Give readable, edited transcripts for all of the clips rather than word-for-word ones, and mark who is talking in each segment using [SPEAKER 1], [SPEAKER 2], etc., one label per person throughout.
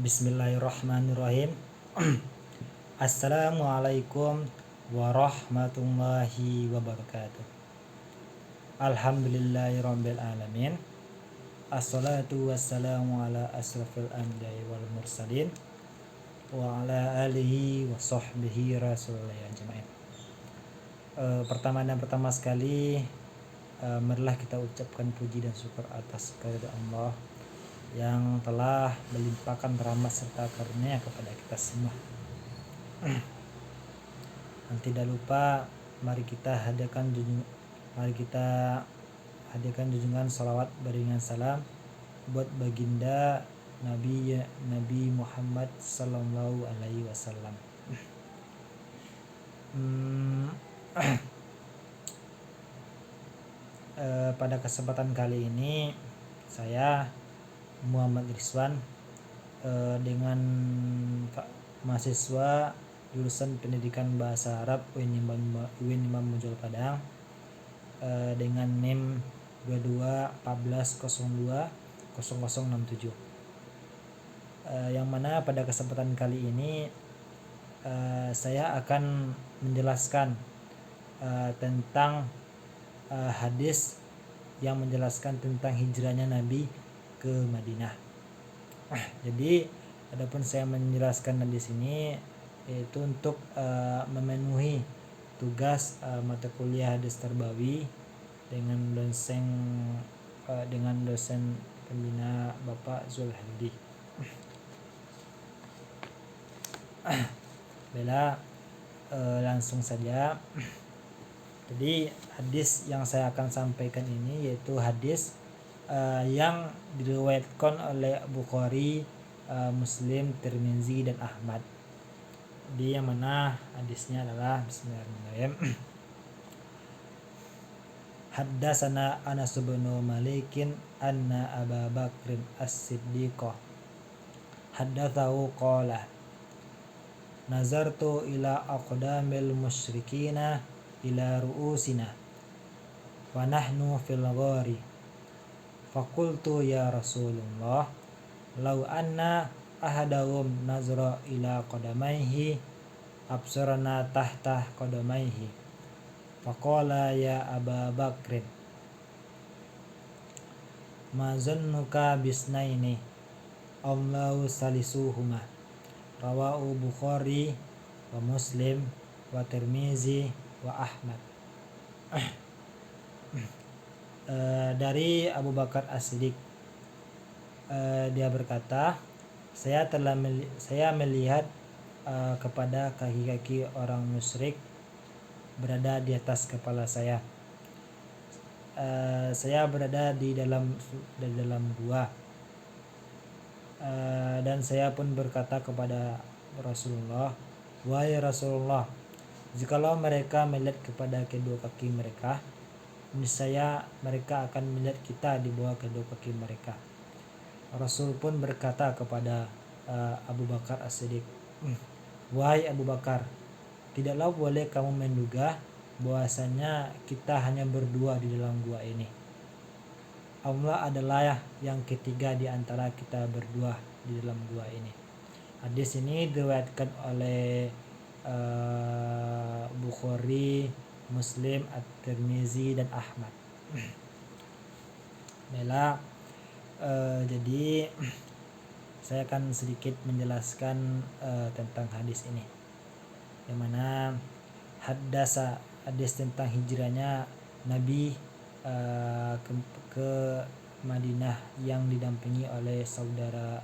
[SPEAKER 1] Bismillahirrahmanirrahim. Assalamualaikum warahmatullahi wabarakatuh. Alhamdulillahirabbil alamin. Assalatu wassalamu ala asrafil anbiya'i wal mursalin wa ala alihi wa sahbihi rasulullah ajmain. Pertama sekali marilah kita ucapkan puji dan syukur atas kehadirat Allah yang telah melimpahkan rahmat serta karunia kepada kita semua. Dan tidak lupa mari kita hadirkan junjungan salawat beriringan salam buat baginda Nabi Muhammad sallallahu alaihi wasallam. Pada kesempatan kali ini saya Muhammad Rizwan dengan mahasiswa jurusan Pendidikan Bahasa Arab UIN Imam Bonjol Padang dengan NIM 2214020067, yang mana pada kesempatan kali ini saya akan menjelaskan tentang hadis yang menjelaskan tentang hijrahnya Nabi ke Madinah. Jadi adapun saya menjelaskan di sini yaitu untuk memenuhi tugas mata kuliah hadis terbawi dengan dosen pembina Bapak Zulhadi. Bella, langsung saja. Jadi hadis yang saya akan sampaikan ini yaitu hadis yang diriwayatkan oleh Bukhari, Muslim, Tirmizi dan Ahmad. Di yang mana hadisnya adalah Bismillahirrahmanirrahim. Haddatsana Anas bin Malikin anna Abu Bakrin As-Siddiq haddatsahu qala nazartu ila aqdamil musyrikina ila ru'usina wa nahnu fil ghari faqultu ya Rasulullah law anna ahadahum nazra ila qadamaihi absarna tahta qadamaihi faqala ya Aba Bakrin ma zannuka bisnaini Allahu salisuhuma rawahu Bukhari wa Muslim wa Tirmizi wa Ahmad. Dari Abu Bakar As-Siddiq, dia berkata, saya melihat kepada kaki-kaki orang musyrik berada di atas kepala saya. Saya berada di dalam gua, dan saya pun berkata kepada Rasulullah, wahai Rasulullah, jikalau mereka melihat kepada kedua kaki mereka, niscaya mereka akan melihat kita di bawah kedua kaki mereka. Rasul pun berkata kepada Abu Bakar As-Siddiq, wahai Abu Bakar, tidaklah boleh kamu menduga bahwasanya kita hanya berdua di dalam gua ini. Allah adalah yang ketiga di antara kita berdua di dalam gua ini. Hadis ini diriwayatkan oleh Bukhari, Muslim, At-Tirmizi dan Ahmad. Baiklah, jadi saya akan sedikit menjelaskan tentang hadis ini, yang mana hadis tentang hijrahnya Nabi ke Madinah yang didampingi oleh saudara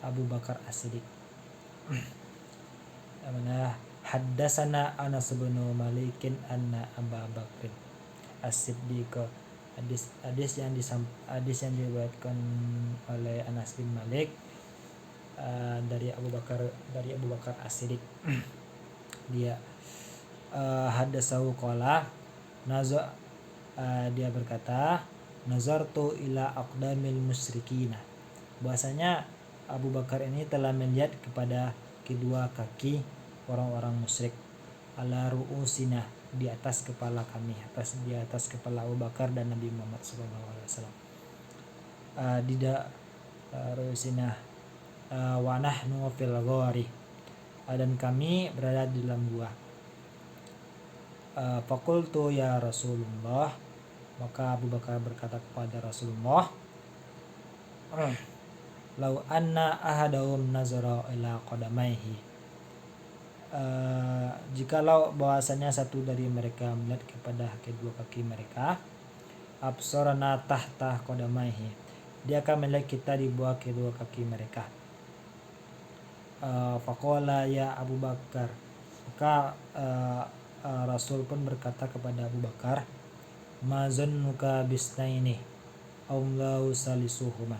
[SPEAKER 1] Abu Bakar As-Siddiq. Yang mana haddatsana Anas bin Malikin anna Abu Bakrin As-Siddiq. Hadis yang diriwayatkan oleh Anas bin Malik dari Abu Bakar As-Siddiq. Dia haddatsahu qala dia berkata, nazartu ila aqdamil musyrikina, bahwasanya Abu Bakar ini telah melihat kepada kedua kaki orang-orang musyrik, ala ru'usina, di atas kepala kami, di atas kepala Abu Bakar dan Nabi Muhammad SAW. Ru'usina wa nahnu fil ghari, dan kami berada di dalam gua. Faqultu ya Rasulullah, maka Abu Bakar berkata kepada Rasulullah, lau anna ahadahum nazara ila qadamaihi, jikalau bahwasanya satu dari mereka melihat kepada kedua kaki mereka, absorana tahta qadamaihi, dia akan melihat kita di bawah kedua kaki mereka. Faqala ya Abu Bakar, maka Rasul pun berkata kepada Abu Bakar, ma zannuka bisnaini Allahu salisuhuma,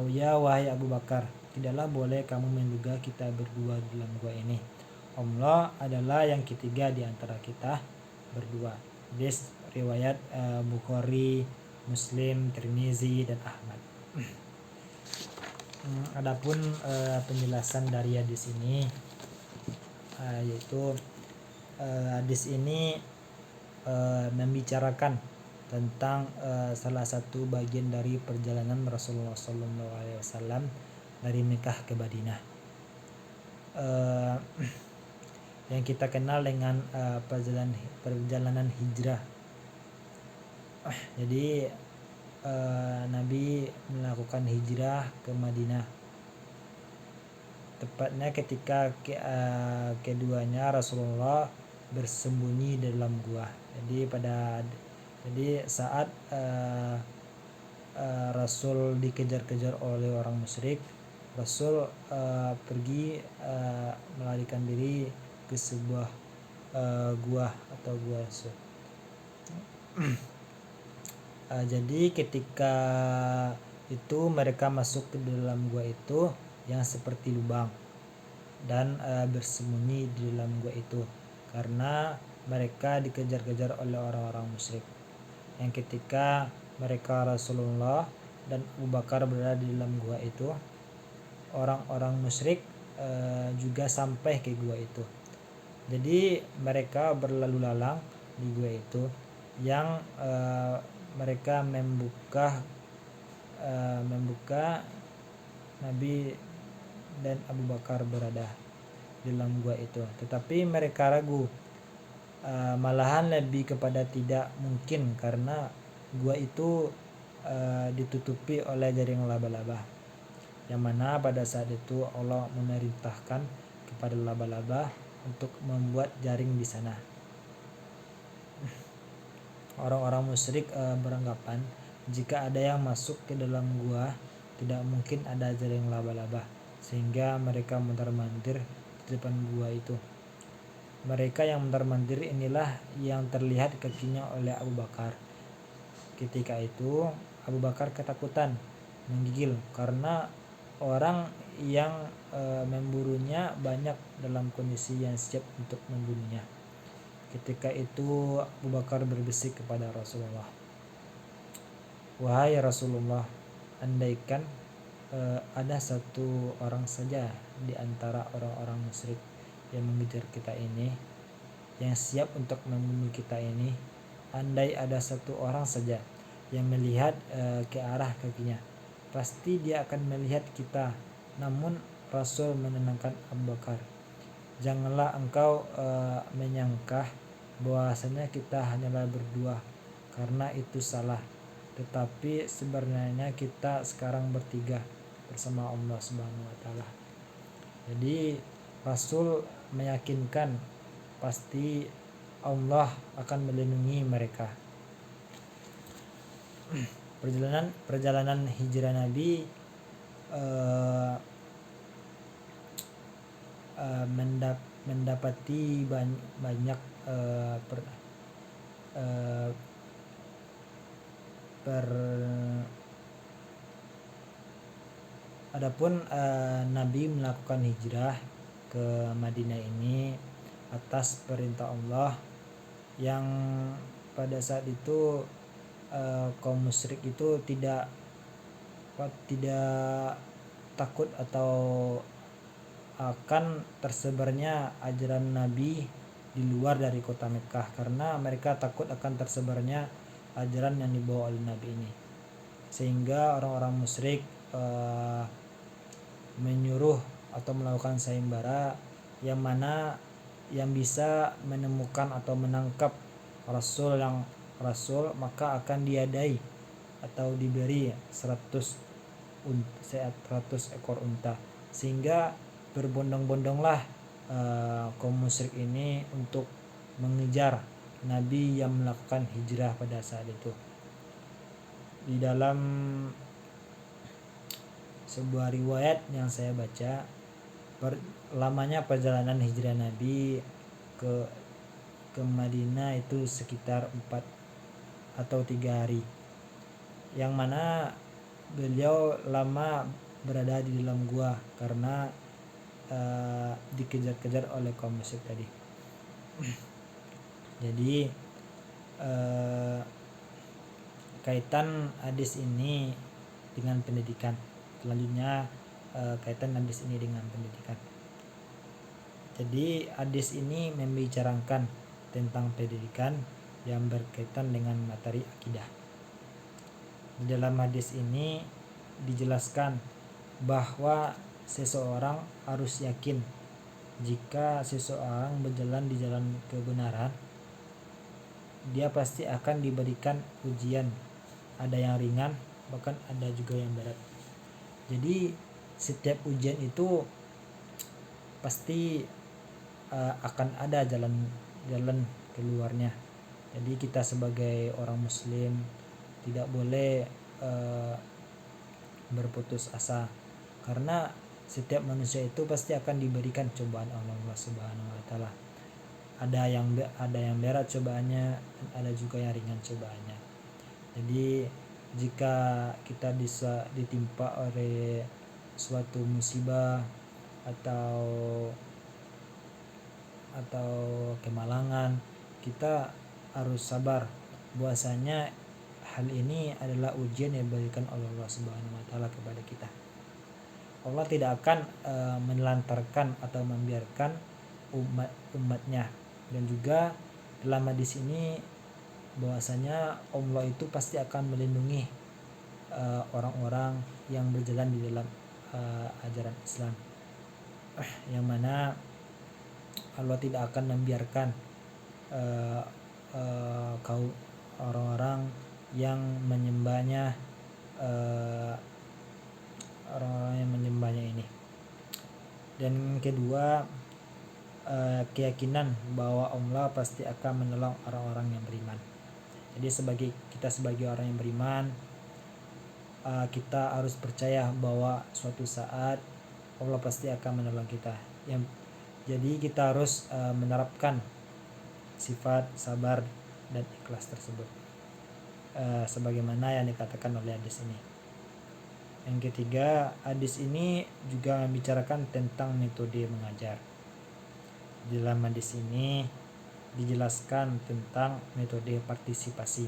[SPEAKER 1] ya wahai Abu Bakar, tidaklah boleh kamu menduga kita berdua dalam gua ini. Allah adalah yang ketiga di antara kita berdua. Hadis riwayat Bukhari, Muslim, Tirmizi, dan Ahmad. Adapun penjelasan dari hadis ini, yaitu hadis ini membicarakan tentang salah satu bagian dari perjalanan Rasulullah SAW dari Mekah ke Madinah, yang kita kenal dengan perjalanan hijrah. Jadi Nabi melakukan hijrah ke Madinah, tepatnya ketika keduanya Rasulullah bersembunyi dalam gua. Jadi saat Rasul dikejar-kejar oleh orang musyrik, Rasul pergi melarikan diri ke sebuah gua atau gua. Jadi ketika itu mereka masuk ke dalam gua itu yang seperti lubang dan bersembunyi di dalam gua itu karena mereka dikejar-kejar oleh orang-orang musyrik. Yang ketika mereka Rasulullah dan Abu Bakar berada di dalam gua itu, orang-orang musyrik juga sampai ke gua itu. Jadi mereka berlalu lalang di gua itu, yang mereka membuka Nabi dan Abu Bakar berada di dalam gua itu, tetapi mereka ragu, malahan lebih kepada tidak mungkin karena gua itu ditutupi oleh jaring laba-laba, yang mana pada saat itu Allah memerintahkan kepada laba-laba untuk membuat jaring di sana. Orang-orang musyrik beranggapan jika ada yang masuk ke dalam gua tidak mungkin ada jaring laba-laba, sehingga mereka mondar-mandir di depan gua itu. Mereka yang mondar-mandir inilah yang terlihat kakinya oleh Abu Bakar. Ketika itu Abu Bakar ketakutan, menggigil karena orang yang memburunya banyak dalam kondisi yang siap untuk membunuhnya. Ketika itu Abu Bakar berbisik kepada Rasulullah, wahai Rasulullah, andaikan ada satu orang saja di antara orang-orang musyrik yang mengejar kita ini, yang siap untuk membunuh kita ini, andai ada satu orang saja yang melihat ke arah kakinya, pasti dia akan melihat kita. Namun Rasul menenangkan Abu Bakar, janganlah engkau menyangka bahwasanya kita hanyalah berdua, karena itu salah. Tetapi sebenarnya kita sekarang bertiga bersama Allah Subhanahu wa taala. Jadi Rasul meyakinkan pasti Allah akan melindungi mereka. Perjalanan hijrah Nabi mendapati banyak adapun Nabi melakukan hijrah ke Madinah ini atas perintah Allah, yang pada saat itu kaum musyrik itu tidak takut atau akan tersebarnya ajaran Nabi di luar dari kota Mekah, karena mereka takut akan tersebarnya ajaran yang dibawa oleh Nabi ini, sehingga orang-orang musyrik menyuruh atau melakukan sayembara yang mana yang bisa menemukan atau menangkap rasul, maka akan diadai atau diberi 100 ekor unta, sehingga berbondong-bondonglah kaum musyrik ini untuk mengejar Nabi yang melakukan hijrah pada saat itu. Di dalam sebuah riwayat yang saya baca, lamanya perjalanan hijrah Nabi ke Madinah itu sekitar 4 atau 3 hari, yang mana beliau lama berada di dalam gua karena dikejar-kejar oleh kaum musyrik tadi. Jadi kaitan hadis ini dengan pendidikan. Selanjutnya kaitan hadis ini dengan pendidikan. Jadi hadis ini membicarakan tentang pendidikan yang berkaitan dengan materi akidah. Di dalam hadis ini dijelaskan bahwa seseorang harus yakin jika seseorang berjalan di jalan kebenaran, dia pasti akan diberikan ujian. Ada yang ringan, bahkan ada juga yang berat. Jadi setiap ujian itu pasti akan ada jalan keluarnya. Jadi kita sebagai orang muslim tidak boleh berputus asa, karena setiap manusia itu pasti akan diberikan cobaan oleh Allah Subhanahu wa taala. Ada yang berat cobaannya, dan ada juga yang ringan cobaannya. Jadi jika kita bisa ditimpa oleh suatu musibah atau kemalangan, kita harus sabar bahwasanya hal ini adalah ujian yang diberikan oleh Allah Subhanahu wa taala kepada kita. Allah tidak akan menelantarkan atau membiarkan umatnya. Dan juga dalam hadis ini bahwasanya Allah itu pasti akan melindungi orang-orang yang berjalan di dalam ajaran Islam, yang mana Allah tidak akan membiarkan kaum orang-orang yang menyembahnya ini. Dan kedua, keyakinan bahwa Allah pasti akan menolong orang-orang yang beriman. Jadi sebagai orang yang beriman, kita harus percaya bahwa suatu saat Allah pasti akan menolong kita. Jadi kita harus menerapkan sifat sabar dan ikhlas tersebut, sebagaimana yang dikatakan oleh hadis ini. Yang ketiga, hadis ini juga membicarakan tentang metode mengajar. Di dalam hadis ini dijelaskan tentang metode partisipasi.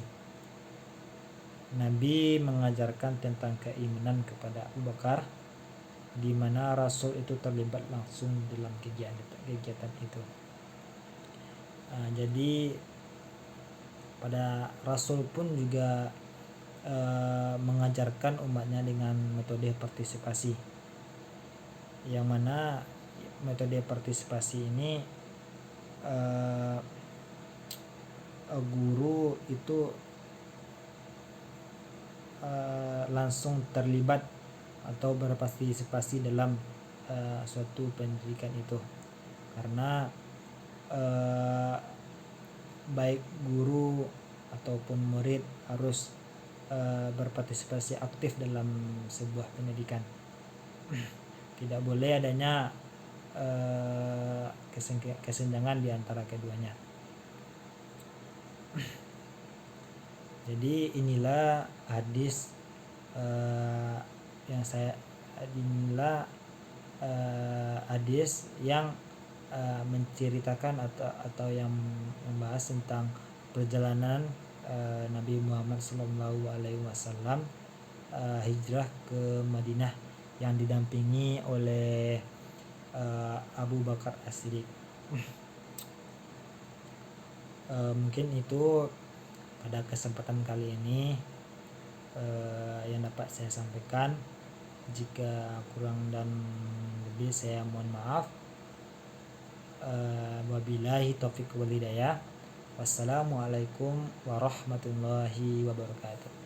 [SPEAKER 1] Nabi mengajarkan tentang keimanan kepada Abu Bakar, di mana Rasul itu terlibat langsung dalam kegiatan itu. Jadi pada Rasul pun juga mengajarkan umatnya dengan metode partisipasi, yang mana metode partisipasi ini guru itu langsung terlibat atau berpartisipasi dalam suatu pendidikan itu, karena baik guru ataupun murid harus berpartisipasi aktif dalam sebuah pendidikan. Tidak boleh adanya kesenjangan di antara keduanya. Jadi inilah hadis hadis yang menceritakan atau yang membahas tentang perjalanan Nabi Muhammad SAW hijrah ke Madinah yang didampingi oleh Abu Bakar As-Siddiq. Mungkin itu pada kesempatan kali ini yang dapat saya sampaikan. Jika kurang dan lebih saya mohon maaf. Wabillahi taufiq wal hidayah. Wassalamualaikum warahmatullahi wabarakatuh.